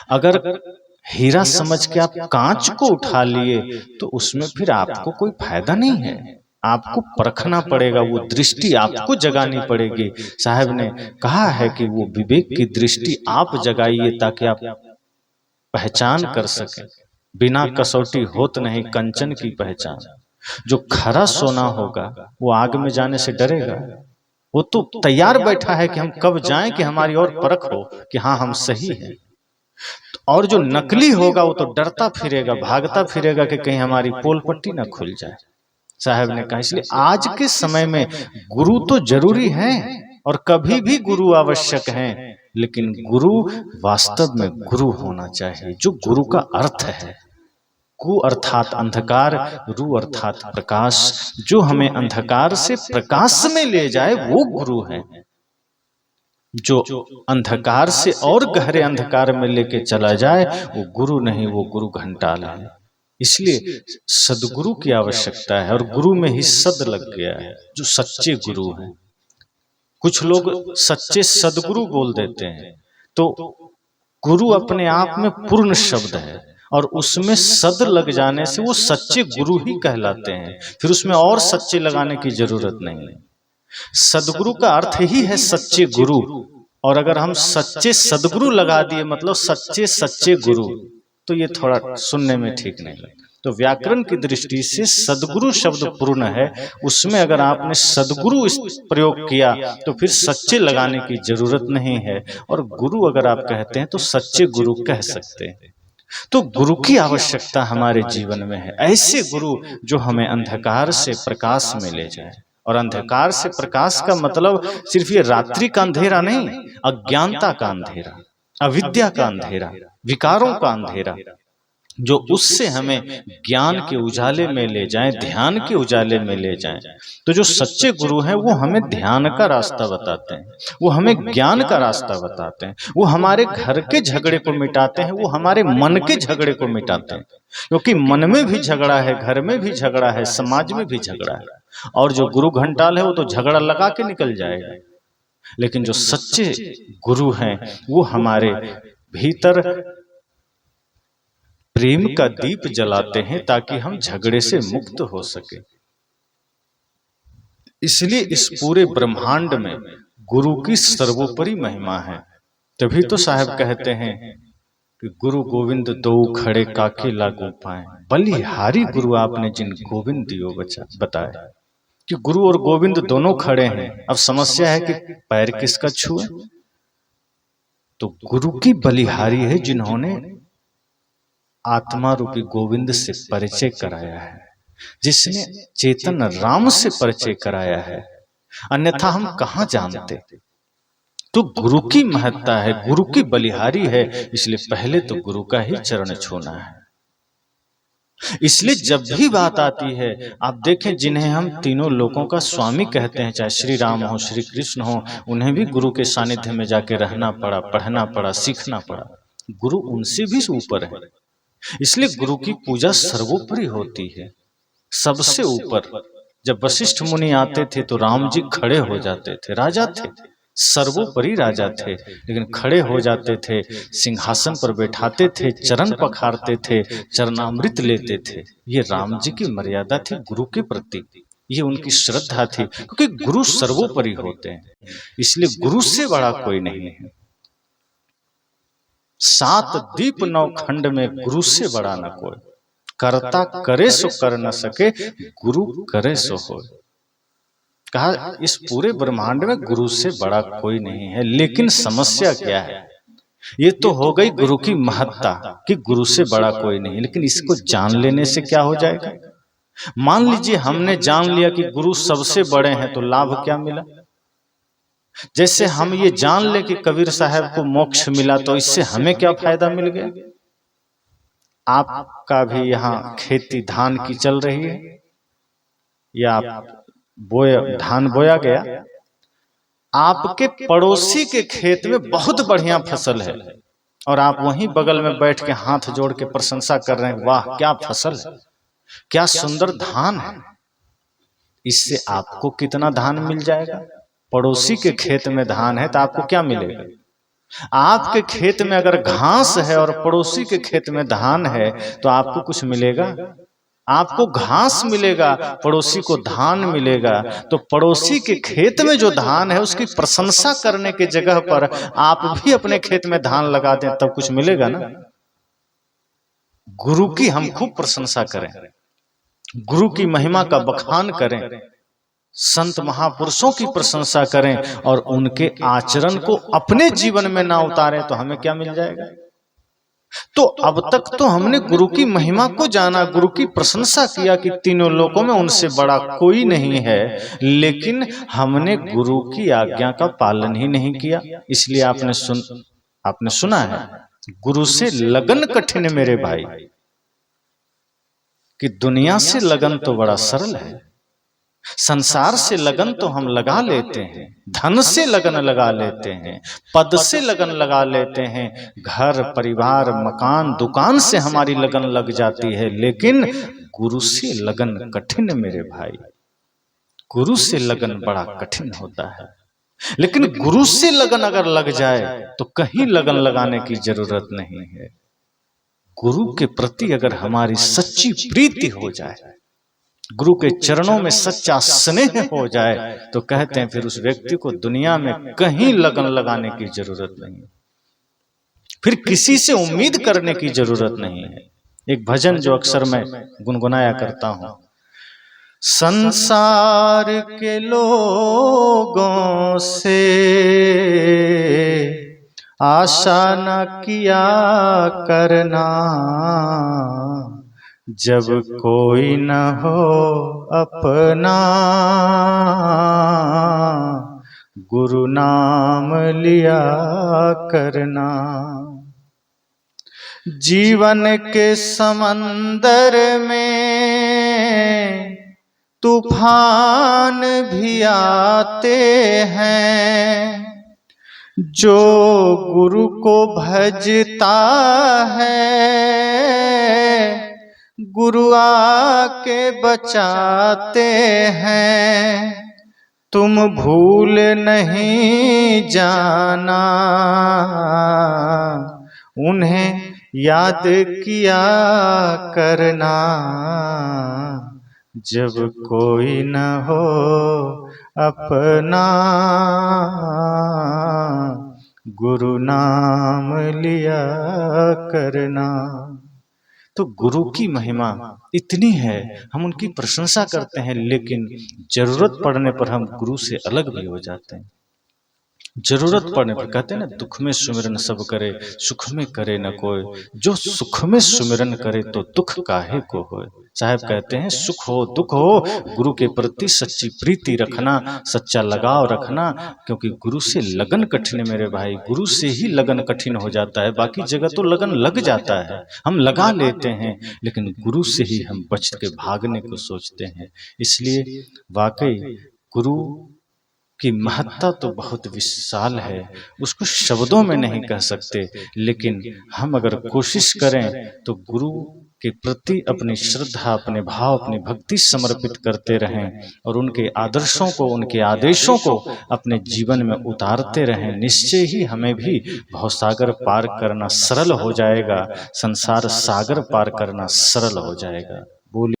अगर हीरा समझ के आप कांच को उठा लिए तो उसमें फिर आपको कोई फायदा नहीं है। आपको परखना पड़ेगा, वो दृष्टि आपको जगानी पड़ेगी। साहब ने कहा है कि वो विवेक की दृष्टि आप जगाइए ताकि आप पहचान कर सके। बिना कसौटी होत नहीं कंचन की पहचान। जो खरा सोना होगा वो आग में जाने से डरेगा, वो तो तैयार बैठा है कि हम कब जाएं कि हमारी और परख हो कि हाँ हम सही हैं। और जो नकली होगा वो तो डरता फिरेगा, भागता फिरेगा कि कहीं हमारी पोल पट्टी ना खुल जाए। साहब ने कहा इसलिए आज के समय में गुरु तो जरूरी है और कभी भी गुरु आवश्यक है, लेकिन गुरु वास्तव में गुरु होना चाहिए जो गुरु का अर्थ है। कु अर्थात अंधकार, रु अर्थात प्रकाश। जो हमें अंधकार से प्रकाश में ले जाए वो गुरु है। जो अंधकार से और गहरे अंधकार में लेके चला जाए वो गुरु नहीं, वो गुरु घंटाल है। इसलिए सदगुरु की आवश्यकता है और गुरु में ही सद लग गया है, जो सच्चे गुरु हैं। कुछ लोग सच्चे सदगुरु बोल देते हैं, तो गुरु अपने आप में पूर्ण शब्द है और उसमें सद लग जाने से वो सच्चे गुरु ही कहलाते हैं। फिर उसमें और सच्चे लगाने की जरूरत नहीं है। सदगुरु का अर्थ ही है सच्चे गुरु, और अगर हम सच्चे सदगुरु लगा दिए मतलब सच्चे सच्चे गुरु, तो ये थोड़ा सुनने में ठीक नहीं लगता। तो व्याकरण की दृष्टि से सदगुरु शब्द पूर्ण है, उसमें अगर आपने सदगुरु प्रयोग किया तो फिर सच्चे लगाने की जरूरत नहीं है, और गुरु अगर आप कहते हैं तो सच्चे गुरु कह सकते हैं। तो गुरु की आवश्यकता हमारे जीवन में है, ऐसे गुरु जो हमें अंधकार से प्रकाश में ले जाए। और अंधकार से प्रकाश का मतलब सिर्फ ये रात्रि का अंधेरा नहीं, अज्ञानता का अंधेरा, अविद्या का अंधेरा, विकारों का अंधेरा, जो उससे हमें ज्ञान के उजाले में ले जाएं, ध्यान के उजाले में ले जाएं। तो जो सच्चे गुरु हैं वो हमें ध्यान का रास्ता बताते हैं, वो हमें ज्ञान का रास्ता बताते हैं, वो हमारे घर के झगड़े को मिटाते हैं, वो हमारे मन के झगड़े को मिटाते हैं। क्योंकि मन में भी झगड़ा है, घर में भी झगड़ा है, समाज में भी झगड़ा है, और जो गुरु घंटाल है वो तो झगड़ा लगा के निकल जाएगा। लेकिन जो सच्चे गुरु हैं वो हमारे भीतर प्रेम का दीप जलाते हैं ताकि हम झगड़े से मुक्त हो सके। इसलिए इस पूरे ब्रह्मांड में गुरु की सर्वोपरि महिमा है। तभी तो साहब कहते हैं कि गुरु गोविंद दो खड़े काके लागू पाए। बलिहारी गुरु आपने जिन गोविंद दियो बताए कि गुरु और गोविंद दोनों खड़े हैं। अब समस्या है कि पैर किसका छुए, तो गुरु की बलिहारी है जिन्होंने आत्मा रूपी गोविंद से परिचय कराया है, जिसने चेतन राम से परिचय कराया है, अन्यथा हम कहां जानते। तो गुरु की महत्ता है, गुरु की बलिहारी है, इसलिए पहले तो गुरु का ही चरण छूना है। इसलिए जब भी बात आती है, आप देखें जिन्हें हम तीनों लोकों का स्वामी कहते हैं, चाहे श्री राम हो, श्री कृष्ण हो, उन्हें भी गुरु के सानिध्य में जाके रहना पड़ा, पढ़ना पड़ा, सीखना पड़ा। गुरु उनसे भी ऊपर है, इसलिए गुरु की पूजा सर्वोपरि होती है, सबसे ऊपर। जब वशिष्ठ मुनि आते थे तो राम जी खड़े हो जाते थे, राजा थे, सर्वोपरि राजा थे, लेकिन खड़े हो जाते थे, सिंहासन पर बैठाते थे, चरण पखारते थे, चरणामृत लेते थे। ये राम जी की मर्यादा थी गुरु के प्रति, ये उनकी श्रद्धा थी, क्योंकि गुरु सर्वोपरि होते हैं, इसलिए गुरु से बड़ा कोई नहीं है। 7 दीप 9 खंड में गुरु से बड़ा न कोई। करता करे सो कर न सके, गुरु करे सो हो। कहा इस पूरे ब्रह्मांड में गुरु से बड़ा कोई नहीं है। लेकिन समस्या क्या है, ये तो हो गई गुरु की महत्ता कि गुरु से बड़ा कोई नहीं, लेकिन इसको जान लेने से क्या हो जाएगा। मान लीजिए हमने जान लिया कि गुरु सबसे बड़े हैं, तो लाभ क्या मिला। जैसे हम ये जान ले कि कबीर साहब को मोक्ष मिला, तो इससे हमें क्या फायदा मिल गया। आपका भी यहाँ खेती धान की चल रही है, या आप धान बोया गया, आपके पड़ोसी के खेत में बहुत बढ़िया फसल है, और आप वहीं बगल में बैठ के हाथ जोड़ के प्रशंसा कर रहे हैं, वाह क्या फसल है, क्या सुंदर धान है। इससे आपको कितना धान मिल जाएगा। पड़ोसी के खेत में धान है तो आपको क्या मिलेगा, आपके खेत में अगर घास है और पड़ोसी के खेत में धान है तो आपको कुछ मिलेगा? आपको घास मिलेगा, पड़ोसी को धान मिलेगा। तो पड़ोसी के खेत में जो धान है उसकी प्रशंसा करने की जगह पर आप भी अपने खेत में धान लगा दें तब कुछ मिलेगा ना। गुरु की हम खूब प्रशंसा करें, गुरु की महिमा का बखान करें, संत महापुरुषों की प्रशंसा करें और उनके आचरण को अपने जीवन में ना उतारें तो हमें क्या मिल जाएगा? तो अब तक तो हमने गुरु की महिमा को जाना, गुरु की प्रशंसा किया कि तीनों लोकों में उनसे बड़ा कोई नहीं है, लेकिन हमने गुरु की आज्ञा का पालन ही नहीं किया। इसलिए आपने सुना है, गुरु से लगन कठिन मेरे भाई, कि दुनिया से लगन तो बड़ा सरल है, संसार से लगन तो हम लगा लेते हैं, धन से लगन लगा लेते हैं, पद से लगन लगा लेते हैं, घर परिवार मकान दुकान से हमारी लगन लग जाती है, लेकिन गुरु से लगन कठिन मेरे भाई, गुरु से लगन बड़ा कठिन होता है। लेकिन गुरु से लगन अगर लग जाए तो कहीं लगन लगाने की जरूरत नहीं है। गुरु के प्रति अगर हमारी सच्ची प्रीति हो जाए, गुरु के चरणों में सच्चा स्नेह हो जाए, तो कहते हैं फिर उस व्यक्ति को दुनिया में कहीं लगन लगाने की जरूरत नहीं, फिर किसी से उम्मीद करने की जरूरत नहीं है। एक भजन जो अक्सर मैं गुनगुनाया करता हूं, संसार के लोगों से आशा न किया करना, जब कोई न हो अपना, गुरु नाम लिया करना। जीवन के समंदर में तूफान भी आते हैं, जो गुरु को भजता है गुरु आके बचाते हैं। तुम भूल नहीं जाना, उन्हें याद किया करना, जब कोई न हो अपना, गुरु नाम लिया करना। तो गुरु की महिमा इतनी है, हम उनकी प्रशंसा करते हैं, लेकिन जरूरत पड़ने पर हम गुरु से अलग भी हो जाते हैं। जरूरत पड़ने पर कहते हैं ना, दुख में सुमिरन सब करे, सुख में करे न कोई, जो सुख में सुमिरन करे तो दुख काहे को होए। साहब कहते हैं सुख हो दुख हो, गुरु के प्रति सच्ची प्रीति रखना, सच्चा लगाव रखना, क्योंकि गुरु से लगन कठिन मेरे भाई, गुरु से ही लगन कठिन हो जाता है। बाकी जगह तो लगन लग जाता है, हम लगा लेते हैं, लेकिन गुरु से ही हम बच के भागने को सोचते हैं। इसलिए वाकई गुरु की महत्ता तो बहुत विशाल है, उसको शब्दों में नहीं कह सकते, लेकिन हम अगर कोशिश करें तो गुरु के प्रति अपनी श्रद्धा, अपने भाव, अपनी भक्ति समर्पित करते रहें और उनके आदर्शों को, उनके आदेशों को अपने जीवन में उतारते रहें। निश्चय ही हमें भी भवसागर पार करना सरल हो जाएगा, संसार सागर पार करना सरल हो जाएगा। बोलिए।